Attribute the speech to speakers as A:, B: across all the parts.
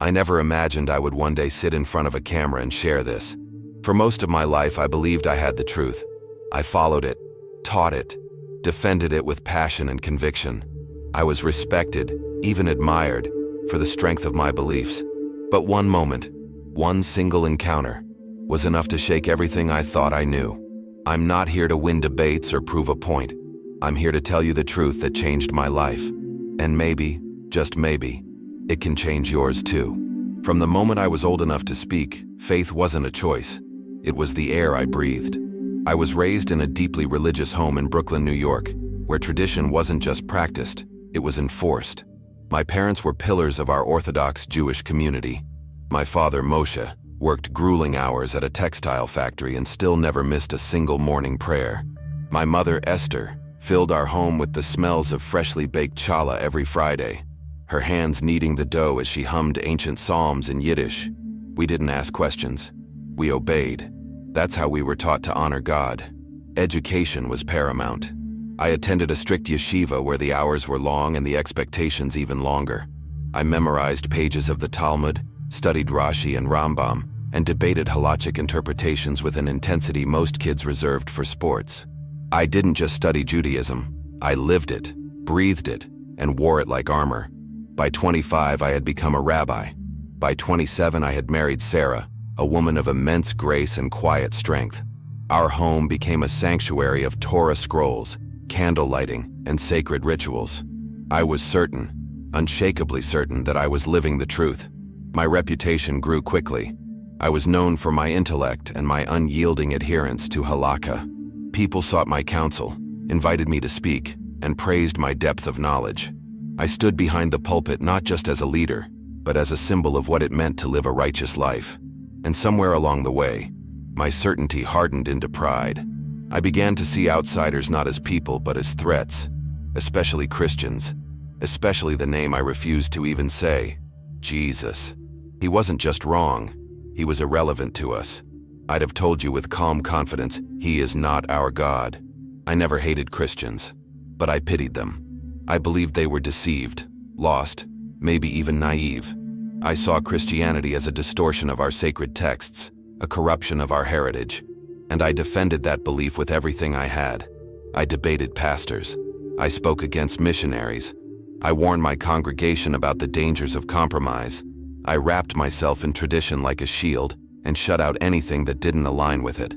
A: I never imagined I would one day sit in front of a camera and share this. For most of my life, I believed I had the truth. I followed it, taught it, defended it with passion and conviction. I was respected, even admired, for the strength of my beliefs. But one moment, one single encounter, was enough to shake everything I thought I knew. I'm not here to win debates or prove a point. I'm here to tell you the truth that changed my life. And maybe, just maybe, it can change yours too. From the moment I was old enough to speak, faith wasn't a choice. It was the air I breathed. I was raised in a deeply religious home in Brooklyn, New York, where tradition wasn't just practiced, it was enforced. My parents were pillars of our Orthodox Jewish community. My father, Moshe, worked grueling hours at a textile factory and still never missed a single morning prayer. My mother, Esther, filled our home with the smells of freshly baked challah every Friday, her hands kneading the dough as she hummed ancient psalms in Yiddish. We didn't ask questions. We obeyed. That's how we were taught to honor God. Education was paramount. I attended a strict yeshiva where the hours were long and the expectations even longer. I memorized pages of the Talmud, studied Rashi and Rambam, and debated halachic interpretations with an intensity most kids reserved for sports. I didn't just study Judaism. I lived it, breathed it, and wore it like armor. By 25, I had become a rabbi. By 27, I had married Sarah, a woman of immense grace and quiet strength. Our home became a sanctuary of Torah scrolls, candle lighting, and sacred rituals. I was certain, unshakably certain, that I was living the truth. My reputation grew quickly. I was known for my intellect and my unyielding adherence to halakha. People sought my counsel, invited me to speak, and praised my depth of knowledge. I stood behind the pulpit not just as a leader, but as a symbol of what it meant to live a righteous life. And somewhere along the way, my certainty hardened into pride. I began to see outsiders not as people but as threats, especially Christians, especially the name I refused to even say, Jesus. He wasn't just wrong, he was irrelevant to us. I'd have told you with calm confidence, he is not our God. I never hated Christians, but I pitied them. I believed they were deceived, lost, maybe even naive. I saw Christianity as a distortion of our sacred texts, a corruption of our heritage, and I defended that belief with everything I had. I debated pastors. I spoke against missionaries. I warned my congregation about the dangers of compromise. I wrapped myself in tradition like a shield and shut out anything that didn't align with it.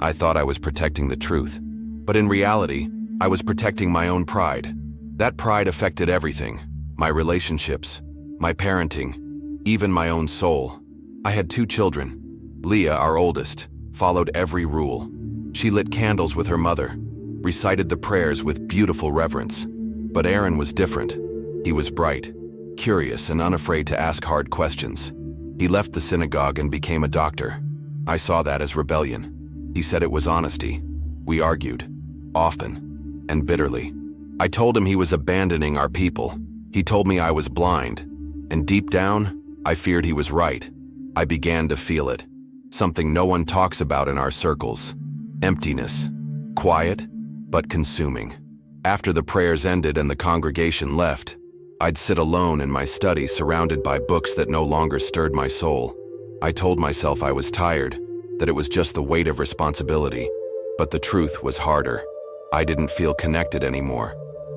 A: I thought I was protecting the truth, but in reality, I was protecting my own pride. That pride affected everything: my relationships, my parenting, even my own soul. I had 2 children. Leah, our oldest, followed every rule. She lit candles with her mother, recited the prayers with beautiful reverence. But Aaron was different. He was bright, curious, and unafraid to ask hard questions. He left the synagogue and became a doctor. I saw that as rebellion. He said it was honesty. We argued, often, and bitterly. I told him he was abandoning our people. He told me I was blind. And deep down, I feared he was right. I began to feel it. Something no one talks about in our circles. Emptiness. Quiet, but consuming. After the prayers ended and the congregation left, I'd sit alone in my study surrounded by books that no longer stirred my soul. I told myself I was tired, that it was just the weight of responsibility. But the truth was harder. I didn't feel connected anymore.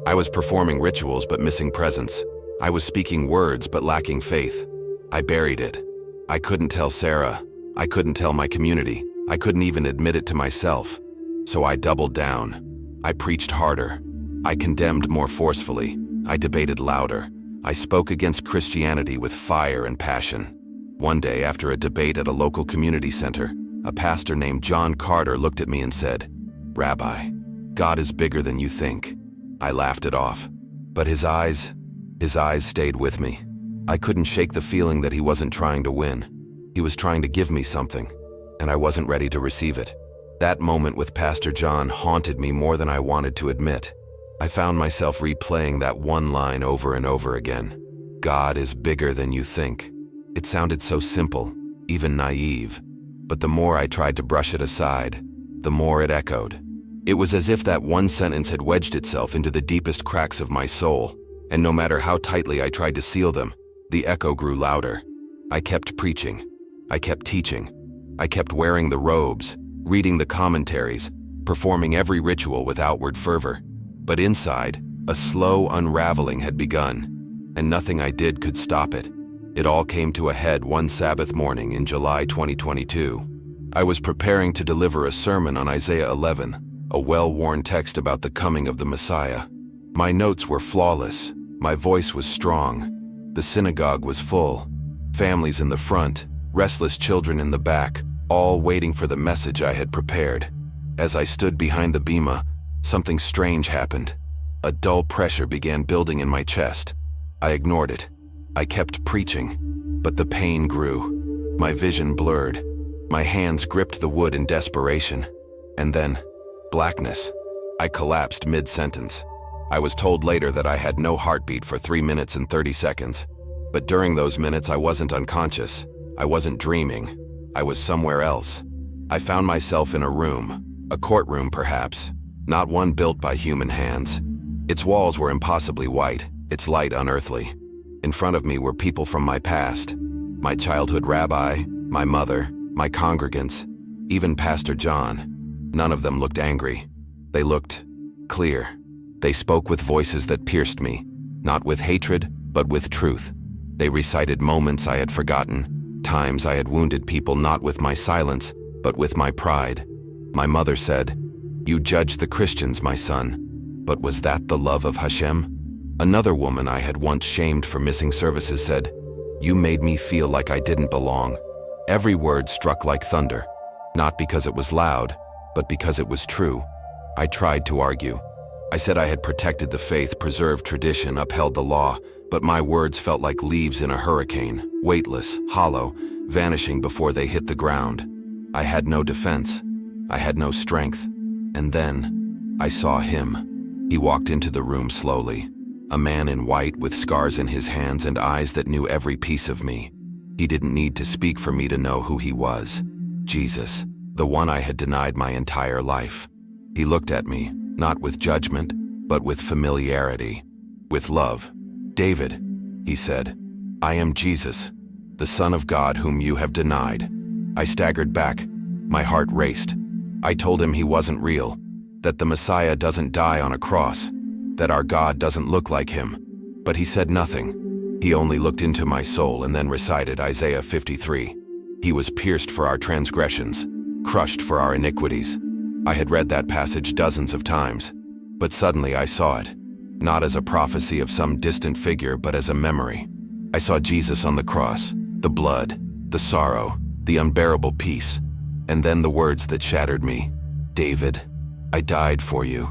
A: I was performing rituals but missing presence. I was speaking words but lacking faith. I buried it. I couldn't tell Sarah. I couldn't tell my community. I couldn't even admit it to myself. So I doubled down. I preached harder. I condemned more forcefully. I debated louder. I spoke against Christianity with fire and passion. One day, after a debate at a local community center, a pastor named John Carter looked at me and said, "Rabbi, God is bigger than you think." I laughed it off, but his eyes stayed with me. I couldn't shake the feeling that he wasn't trying to win. He was trying to give me something, and I wasn't ready to receive it. That moment with Pastor John haunted me more than I wanted to admit. I found myself replaying that one line over and over again. God is bigger than you think. It sounded so simple, even naive, but the more I tried to brush it aside, the more it echoed. It was as if that one sentence had wedged itself into the deepest cracks of my soul, and no matter how tightly I tried to seal them, the echo grew louder. I kept preaching. I kept teaching. I kept wearing the robes, reading the commentaries, performing every ritual with outward fervor. But inside, a slow unraveling had begun, and nothing I did could stop it. It all came to a head one Sabbath morning in July 2022. I was preparing to deliver a sermon on Isaiah 11, a well-worn text about the coming of the Messiah. My notes were flawless. My voice was strong. The synagogue was full. Families in the front, restless children in the back, all waiting for the message I had prepared. As I stood behind the bema, something strange happened. A dull pressure began building in my chest. I ignored it. I kept preaching, but the pain grew. My vision blurred. My hands gripped the wood in desperation. And then, blackness. I collapsed mid-sentence. I was told later that I had no heartbeat for 3 minutes and 30 seconds. But during those minutes I wasn't unconscious. I wasn't dreaming. I was somewhere else. I found myself in a room, a courtroom perhaps, not one built by human hands. Its walls were impossibly white, its light unearthly. In front of me were people from my past, my childhood rabbi, my mother, my congregants, even Pastor John. None of them looked angry. They looked clear. They spoke with voices that pierced me, not with hatred, but with truth. They recited moments I had forgotten, times I had wounded people not with my silence, but with my pride. My mother said, "You judge the Christians, my son." But was that the love of Hashem? Another woman I had once shamed for missing services said, "You made me feel like I didn't belong." Every word struck like thunder, not because it was loud, but because it was true. I tried to argue. I said I had protected the faith, preserved tradition, upheld the law, but my words felt like leaves in a hurricane, weightless, hollow, vanishing before they hit the ground. I had no defense. I had no strength. And then, I saw him. He walked into the room slowly, a man in white with scars in his hands and eyes that knew every piece of me. He didn't need to speak for me to know who he was. Jesus, the one I had denied my entire life. He looked at me, not with judgment, but with familiarity, with love. "David," he said, "I am Jesus, the Son of God whom you have denied." I staggered back. My heart raced. I told him he wasn't real, that the Messiah doesn't die on a cross, that our God doesn't look like him. But he said nothing. He only looked into my soul and then recited Isaiah 53. He was pierced for our transgressions, crushed for our iniquities. I had read that passage dozens of times, but suddenly I saw it, not as a prophecy of some distant figure, but as a memory. I saw Jesus on the cross, the blood, the sorrow, the unbearable peace, and then the words that shattered me. "David, I died for you.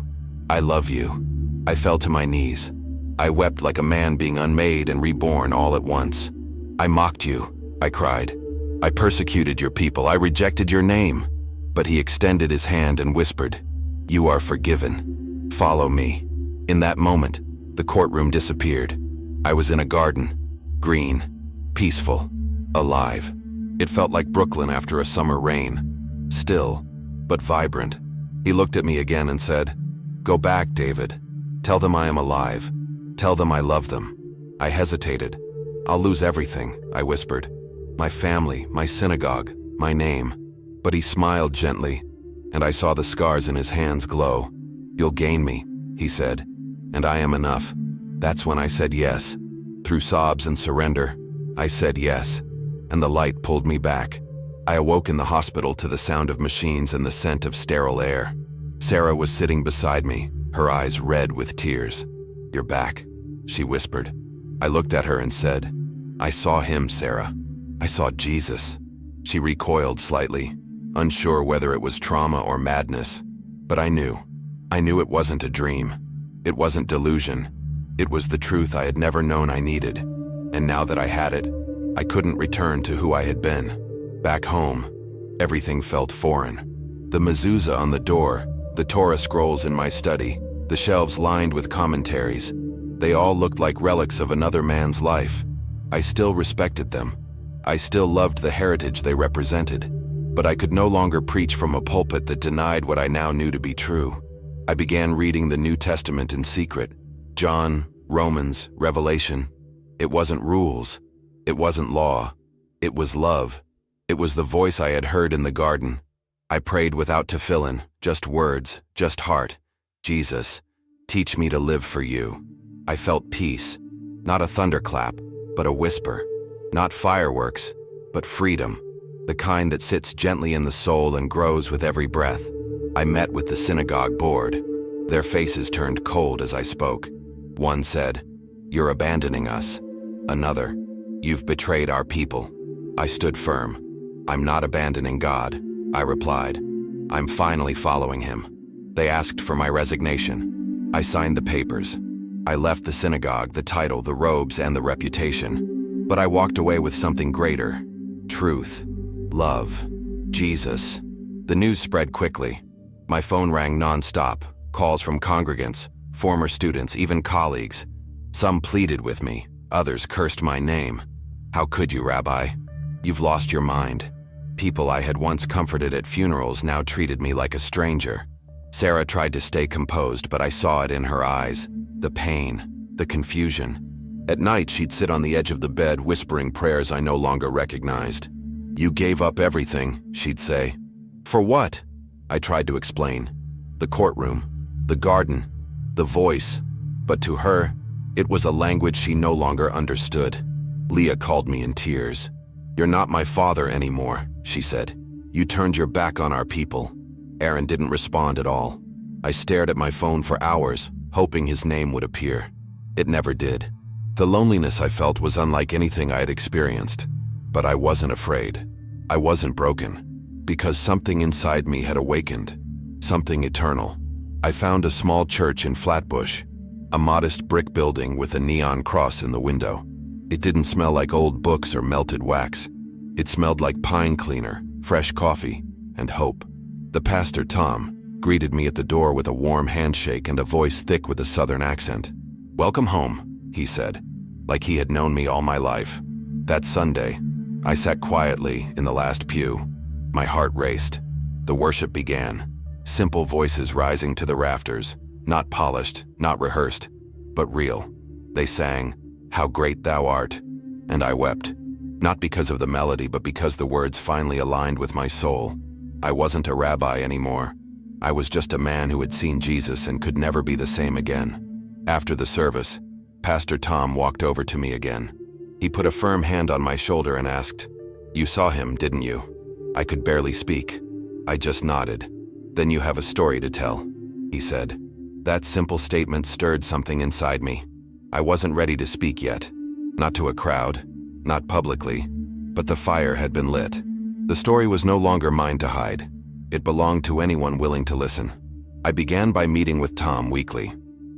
A: I love you." I fell to my knees. I wept like a man being unmade and reborn all at once. "I mocked you," I cried. "I persecuted your people. I rejected your name." But he extended his hand and whispered, "You are forgiven. Follow me." In that moment, the courtroom disappeared. I was in a garden, green, peaceful, alive. It felt like Brooklyn after a summer rain, still, but vibrant. He looked at me again and said, "Go back, David. Tell them I am alive. Tell them I love them." I hesitated. "I'll lose everything," I whispered. "My family, my synagogue, my name." But he smiled gently, and I saw the scars in his hands glow. "You'll gain me," he said, "and I am enough." That's when I said yes. Through sobs and surrender, I said yes, and the light pulled me back. I awoke in the hospital to the sound of machines and the scent of sterile air. Sarah was sitting beside me, her eyes red with tears. "You're back," she whispered. I looked at her and said, "I saw him, Sarah. I saw Jesus." She recoiled slightly, unsure whether it was trauma or madness. But I knew. I knew it wasn't a dream. It wasn't delusion. It was the truth I had never known I needed. And now that I had it, I couldn't return to who I had been. Back home, everything felt foreign. The mezuzah on the door, the Torah scrolls in my study, the shelves lined with commentaries, they all looked like relics of another man's life. I still respected them. I still loved the heritage they represented. But I could no longer preach from a pulpit that denied what I now knew to be true. I began reading the New Testament in secret. John, Romans, Revelation. It wasn't rules. It wasn't law. It was love. It was the voice I had heard in the garden. I prayed without tefillin, just words, just heart. Jesus, teach me to live for you. I felt peace, not a thunderclap, but a whisper. Not fireworks, but freedom, the kind that sits gently in the soul and grows with every breath. I met with the synagogue board. Their faces turned cold as I spoke. One said, "You're abandoning us." Another, "You've betrayed our people." I stood firm. "I'm not abandoning God," I replied. "I'm finally following him." They asked for my resignation. I signed the papers. I left the synagogue, the title, the robes, and the reputation. But I walked away with something greater. Truth. Love. Jesus. The news spread quickly. My phone rang non-stop. Calls from congregants, former students, even colleagues. Some pleaded with me. Others cursed my name. "How could you, Rabbi? You've lost your mind." People I had once comforted at funerals now treated me like a stranger. Sarah tried to stay composed, but I saw it in her eyes. The pain, the confusion. At night, she'd sit on the edge of the bed, whispering prayers I no longer recognized. "You gave up everything," she'd say. "For what?" I tried to explain. The courtroom, the garden, the voice. But to her, it was a language she no longer understood. Leah called me in tears. "You're not my father anymore," she said. "You turned your back on our people." Aaron didn't respond at all. I stared at my phone for hours, hoping his name would appear. It never did. The loneliness I felt was unlike anything I had experienced. But I wasn't afraid. I wasn't broken. Because something inside me had awakened. Something eternal. I found a small church in Flatbush. A modest brick building with a neon cross in the window. It didn't smell like old books or melted wax. It smelled like pine cleaner, fresh coffee, and hope. The pastor, Tom, greeted me at the door with a warm handshake and a voice thick with a southern accent. "Welcome home," he said, like he had known me all my life. That Sunday, I sat quietly in the last pew. My heart raced. The worship began. Simple voices rising to the rafters, not polished, not rehearsed, but real. They sang, "How great thou art," and I wept. Not because of the melody, but because the words finally aligned with my soul. I wasn't a rabbi anymore. I was just a man who had seen Jesus and could never be the same again. After the service, Pastor Tom walked over to me again. He put a firm hand on my shoulder and asked, "You saw him, didn't you?" I could barely speak. I just nodded. "Then you have a story to tell," he said. That simple statement stirred something inside me. I wasn't ready to speak yet. Not to a crowd, not publicly, but the fire had been lit. The story was no longer mine to hide. It belonged to anyone willing to listen. I began by meeting with Tom weekly.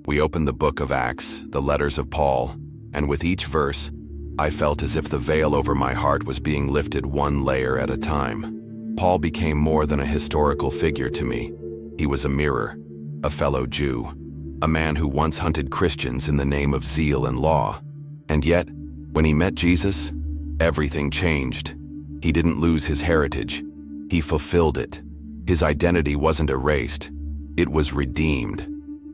A: We opened the book of Acts, the letters of Paul, and with each verse, I felt as if the veil over my heart was being lifted one layer at a time. Paul became more than a historical figure to me. He was a mirror, a fellow Jew, a man who once hunted Christians in the name of zeal and law. And yet, when he met Jesus, everything changed. He didn't lose his heritage. He fulfilled it. His identity wasn't erased. It was redeemed.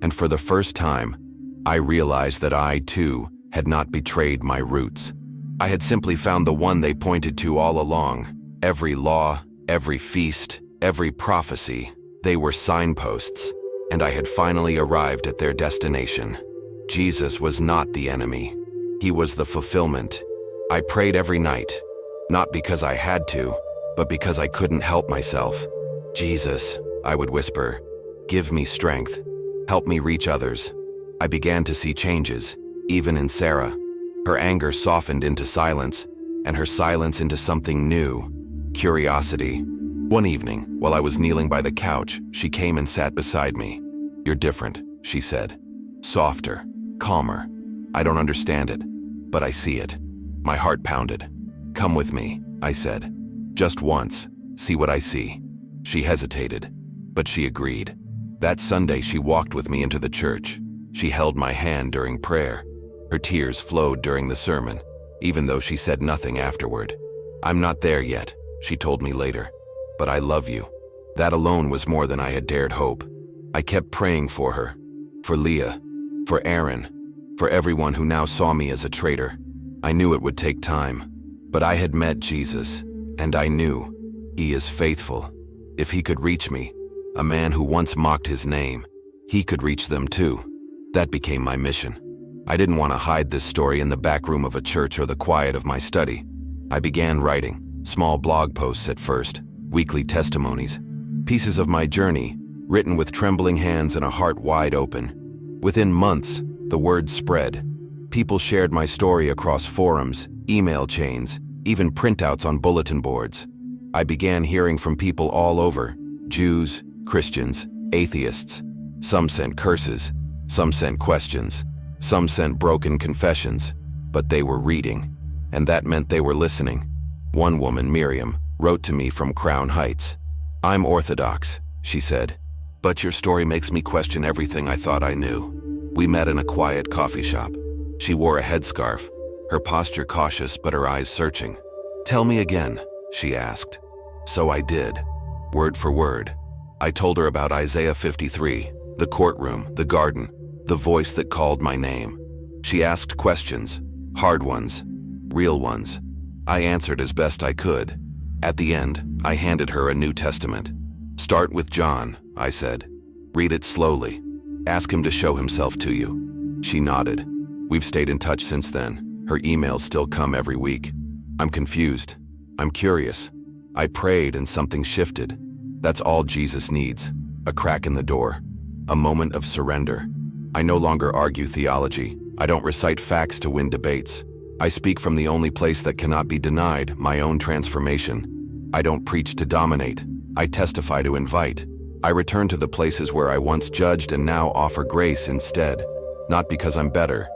A: And for the first time, I realized that I, too, had not betrayed my roots. I had simply found the one they pointed to all along. Every law, every feast, every prophecy, they were signposts, and I had finally arrived at their destination. Jesus was not the enemy. He was the fulfillment. I prayed every night, not because I had to, but because I couldn't help myself. "Jesus," I would whisper, "give me strength. Help me reach others." I began to see changes, even in Sarah. Her anger softened into silence, and her silence into something new, curiosity. One evening, while I was kneeling by the couch, she came and sat beside me. "You're different," she said. "Softer, calmer. I don't understand it, but I see it." My heart pounded. "Come with me," I said. "Just once, see what I see." She hesitated, but she agreed. That Sunday, she walked with me into the church. She held my hand during prayer. Her tears flowed during the sermon, even though she said nothing afterward. "I'm not there yet," she told me later, "but I love you." That alone was more than I had dared hope. I kept praying for her, for Leah, for Aaron, for everyone who now saw me as a traitor. I knew it would take time, But I had met Jesus, and I knew he is faithful. If he could reach me, a man who once mocked his name, he could reach them too. That became my mission. I didn't want to hide this story in the back room of a church or the quiet of my study. I began writing, small blog posts at first, weekly testimonies, pieces of my journey, written with trembling hands and a heart wide open. Within months, the word spread. People shared my story across forums, email chains, even printouts on bulletin boards. I began hearing from people all over, Jews, Christians, atheists. Some sent curses, some sent questions, some sent broken confessions, but they were reading, and that meant they were listening. One woman, Miriam, wrote to me from Crown Heights. "I'm Orthodox," she said, "but your story makes me question everything I thought I knew." We met in a quiet coffee shop. She wore a headscarf, her posture cautious but her eyes searching. "Tell me again," she asked. So I did, word for word. I told her about Isaiah 53, the courtroom, the garden, the voice that called my name. She asked questions, hard ones, real ones. I answered as best I could. At the end, I handed her a New Testament. "Start with John," I said. "Read it slowly. Ask him to show himself to you." She nodded. We've stayed in touch since then. Her emails still come every week. I'm confused. I'm curious. I prayed and something shifted. That's all Jesus needs. A crack in the door. A moment of surrender. I no longer argue theology. I don't recite facts to win debates. I speak from the only place that cannot be denied, my own transformation. I don't preach to dominate. I testify to invite. I return to the places where I once judged and now offer grace instead. Not because I'm better,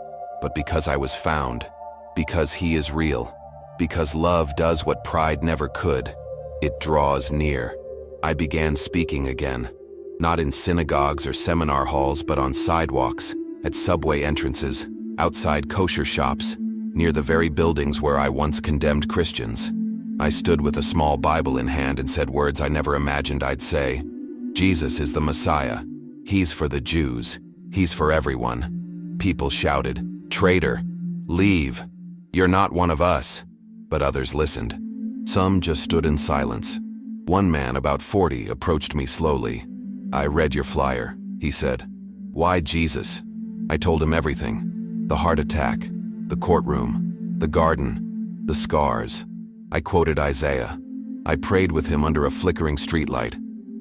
A: but because I was found. Because he is real. Because love does what pride never could. It draws near. I began speaking again. Not in synagogues or seminar halls, but on sidewalks, at subway entrances, outside kosher shops, near the very buildings where I once condemned Christians. I stood with a small Bible in hand and said words I never imagined I'd say. Jesus is the Messiah. He's for the Jews. He's for everyone. People shouted, "Traitor! Leave! You're not one of us." But others listened. Some just stood in silence. One man, about 40, approached me slowly. "I read your flyer," he said. "Why Jesus?" I told him everything. The heart attack, the courtroom, the garden, the scars. I quoted Isaiah. I prayed with him under a flickering streetlight.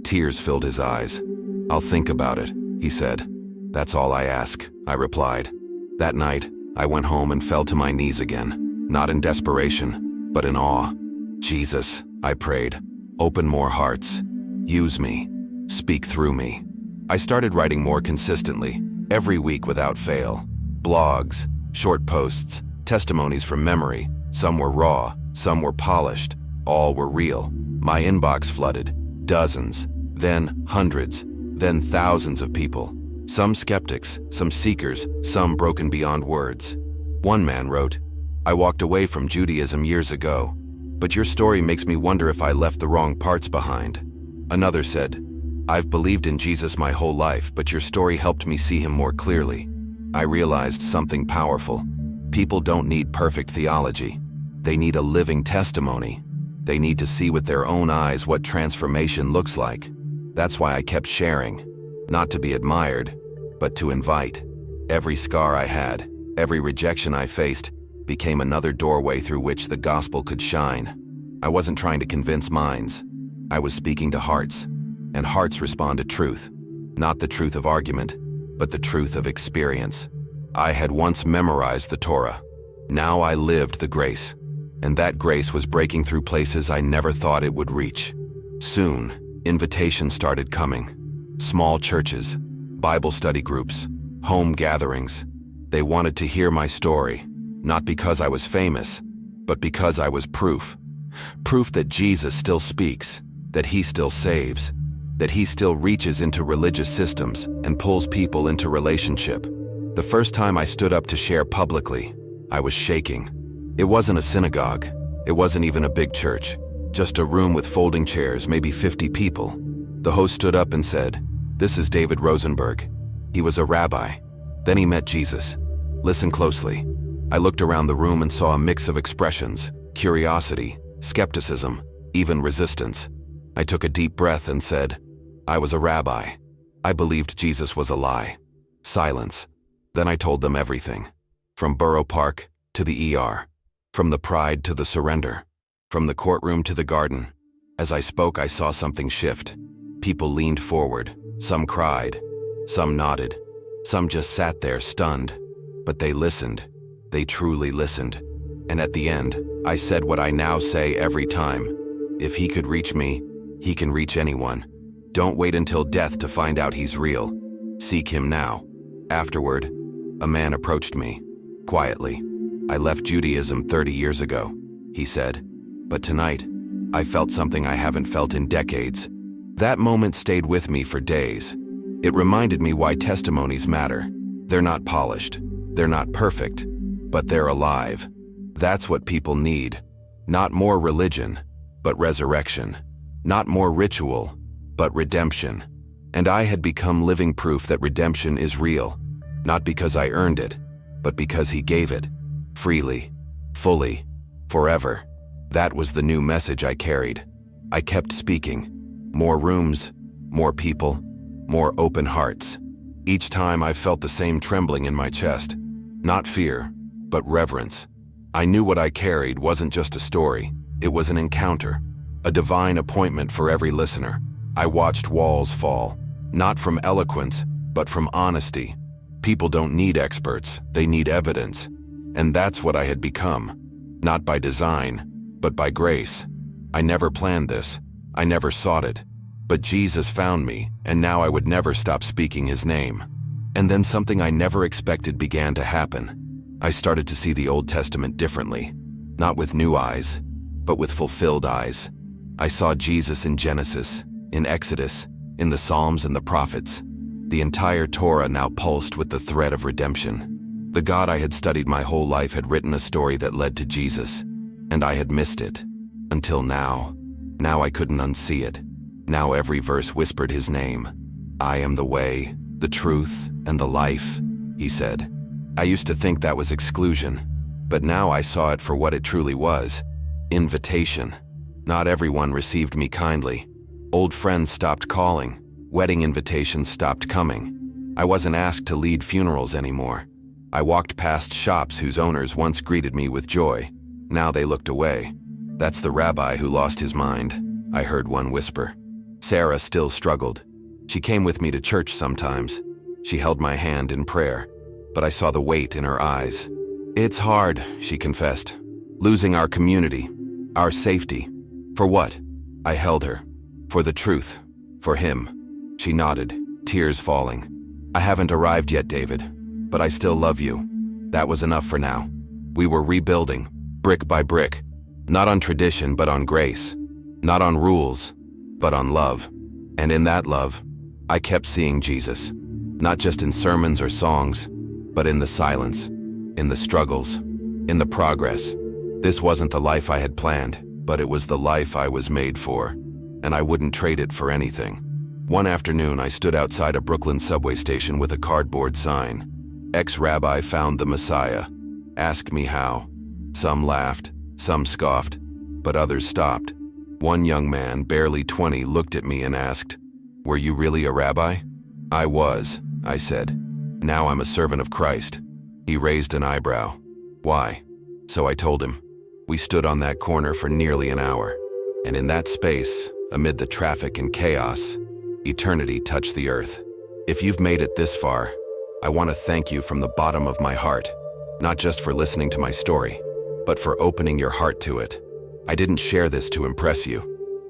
A: Tears filled his eyes. "I'll think about it," he said. "That's all I ask," I replied. That night, I went home and fell to my knees again, not in desperation, but in awe. "Jesus," I prayed, "open more hearts. Use me. Speak through me." I started writing more consistently, every week without fail. Blogs, short posts, testimonies from memory. Some were raw, some were polished, all were real. My inbox flooded. Dozens, then hundreds, then thousands of people. Some skeptics, some seekers, some broken beyond words. One man wrote, "I walked away from Judaism years ago, but your story makes me wonder if I left the wrong parts behind." Another said, "I've believed in Jesus my whole life, but your story helped me see him more clearly." I realized something powerful. People don't need perfect theology. They need a living testimony. They need to see with their own eyes what transformation looks like. That's why I kept sharing, not to be admired, but to invite. Every scar I had, every rejection I faced, became another doorway through which the gospel could shine. I wasn't trying to convince minds. I was speaking to hearts, and hearts respond to truth. Not the truth of argument, but the truth of experience. I had once memorized the Torah. Now I lived the grace, and that grace was breaking through places I never thought it would reach. Soon, invitations started coming. Small churches, Bible study groups, home gatherings. They wanted to hear my story, not because I was famous, but because I was proof. Proof that Jesus still speaks, that he still saves, that he still reaches into religious systems and pulls people into relationship. The first time I stood up to share publicly, I was shaking. It wasn't a synagogue. It wasn't even a big church. Just a room with folding chairs, maybe 50 people. The host stood up and said, "This is David Rosenberg. He was a rabbi. Then he met Jesus. Listen closely." I looked around the room and saw a mix of expressions. curiosity, skepticism, even resistance. I took a deep breath and said, I was a rabbi. I believed Jesus was a lie. Silence. Then I told them everything. From Borough Park to the ER. From the pride to the surrender. From the courtroom to the garden. As I spoke, I saw something shift. People leaned forward. Some cried. Some nodded. Some just sat there stunned. But they listened. They truly listened. And at the end, I said what I now say every time. If he could reach me, he can reach anyone. Don't wait until death to find out he's real. Seek him now. Afterward, a man approached me. Quietly. I left Judaism 30 years ago, he said. But tonight, I felt something I haven't felt in decades. That moment stayed with me for days. It reminded me why testimonies matter. They're not polished. They're not perfect. But they're alive. That's what people need. Not more religion, but resurrection. Not more ritual, but redemption. And I had become living proof that redemption is real. Not because I earned it, but because he gave it. Freely, fully, forever. That was the new message I carried. I kept speaking. More rooms, more people, more open hearts. Each time I felt the same trembling in my chest. Not fear, but reverence. I knew what I carried wasn't just a story. It was an encounter, a divine appointment for every listener. I watched walls fall, not from eloquence, but from honesty. People don't need experts, they need evidence. And that's what I had become. Not by design, but by grace. I never planned this. I never sought it. But Jesus found me, and now I would never stop speaking his name. And then something I never expected began to happen. I started to see the Old Testament differently. Not with new eyes, but with fulfilled eyes. I saw Jesus in Genesis, in Exodus, in the Psalms and the prophets. The entire Torah now pulsed with the thread of redemption. The God I had studied my whole life had written a story that led to Jesus, and I had missed it. Until now. Now I couldn't unsee it. Now every verse whispered his name. I am the way, the truth, and the life, he said. I used to think that was exclusion, but now I saw it for what it truly was. Invitation. Not everyone received me kindly. Old friends stopped calling. Wedding invitations stopped coming. I wasn't asked to lead funerals anymore. I walked past shops whose owners once greeted me with joy. Now they looked away. That's the rabbi who lost his mind, I heard one whisper. Sarah still struggled. She came with me to church sometimes. She held my hand in prayer, but I saw the weight in her eyes. It's hard, she confessed. Losing our community, our safety. For what? I held her. For the truth. For him. She nodded, tears falling. I haven't arrived yet, David, but I still love you. That was enough for now. We were rebuilding, brick by brick. Not on tradition, but on grace. Not on rules, but on love. And in that love, I kept seeing Jesus. Not just in sermons or songs, but in the silence, in the struggles, in the progress. This wasn't the life I had planned, but it was the life I was made for, and I wouldn't trade it for anything. One afternoon, I stood outside a Brooklyn subway station with a cardboard sign. Ex-rabbi found the Messiah. Ask me how. Some laughed, some scoffed, but others stopped. One young man, barely 20, looked at me and asked, "Were you really a rabbi?" "I was," I said. "Now I'm a servant of Christ." He raised an eyebrow. "Why?" So I told him. We stood on that corner for nearly an hour. And in that space, amid the traffic and chaos, eternity touched the earth. If you've made it this far, I want to thank you from the bottom of my heart. Not just for listening to my story, but for opening your heart to it. I didn't share this to impress you.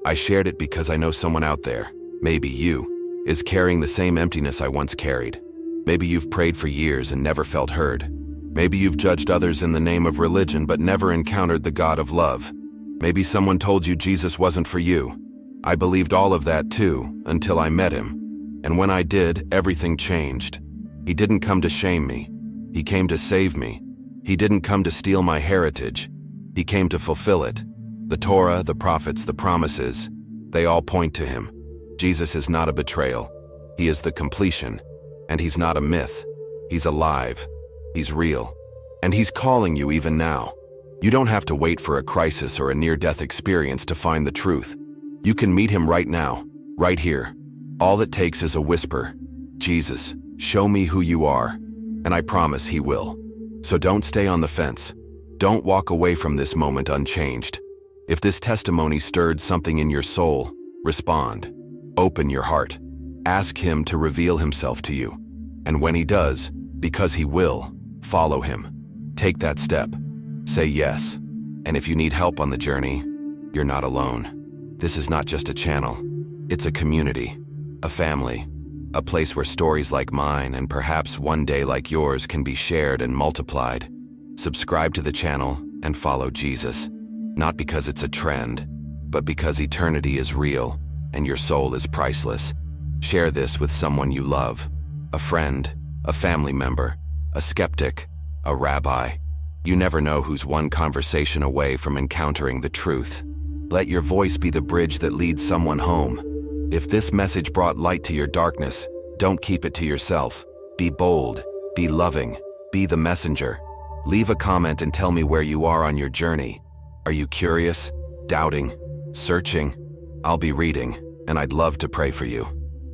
A: I shared it because I know someone out there, maybe you, is carrying the same emptiness I once carried. Maybe you've prayed for years and never felt heard. Maybe you've judged others in the name of religion but never encountered the God of love. Maybe someone told you Jesus wasn't for you. I believed all of that too, until I met him. And when I did, everything changed. He didn't come to shame me. He came to save me. He didn't come to steal my heritage. He came to fulfill it. The Torah, the prophets, the promises, they all point to him. Jesus is not a betrayal. He is the completion. And he's not a myth. He's alive. He's real. And he's calling you even now. You don't have to wait for a crisis or a near-death experience to find the truth. You can meet him right now, right here. All it takes is a whisper. Jesus, show me who you are. And I promise he will. So don't stay on the fence. Don't walk away from this moment unchanged. If this testimony stirred something in your soul, respond. Open your heart. Ask him to reveal himself to you. And when he does, because he will, follow him. Take that step. Say yes. And if you need help on the journey, you're not alone. This is not just a channel. It's a community, a family, a place where stories like mine and perhaps one day like yours can be shared and multiplied. Subscribe to the channel and follow Jesus, not because it's a trend, but because eternity is real and your soul is priceless. Share this with someone you love, a friend, a family member, a skeptic, a rabbi. You never know who's one conversation away from encountering the truth. Let your voice be the bridge that leads someone home. If this message brought light to your darkness, don't keep it to yourself. Be bold, be loving, be the messenger. Leave a comment and tell me where you are on your journey. Are you curious, doubting, searching? I'll be reading, and I'd love to pray for you.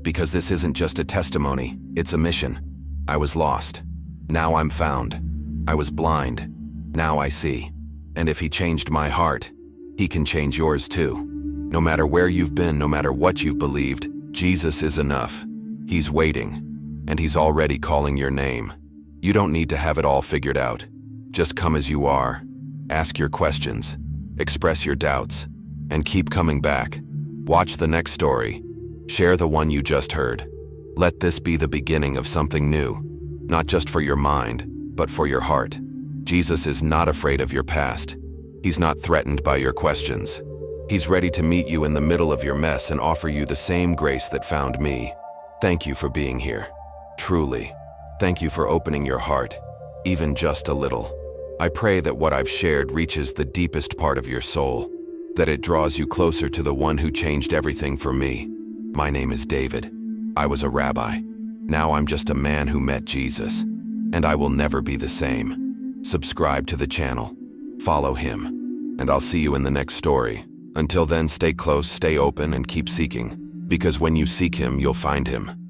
A: Because this isn't just a testimony, it's a mission. I was lost. Now I'm found. I was blind. Now I see. And if he changed my heart, he can change yours too. No matter where you've been, no matter what you've believed, Jesus is enough. He's waiting, and he's already calling your name. You don't need to have it all figured out. Just come as you are. Ask your questions, express your doubts, and keep coming back. Watch the next story. Share the one you just heard. Let this be the beginning of something new, not just for your mind, but for your heart. Jesus is not afraid of your past. He's not threatened by your questions. He's ready to meet you in the middle of your mess and offer you the same grace that found me. Thank you for being here. Truly. Thank you for opening your heart, even just a little. I pray that what I've shared reaches the deepest part of your soul, that it draws you closer to the one who changed everything for me. My name is David. I was a rabbi. Now I'm just a man who met Jesus, and I will never be the same. Subscribe to the channel, follow him, and I'll see you in the next story. Until then, stay close, stay open, and keep seeking, because when you seek him, you'll find him.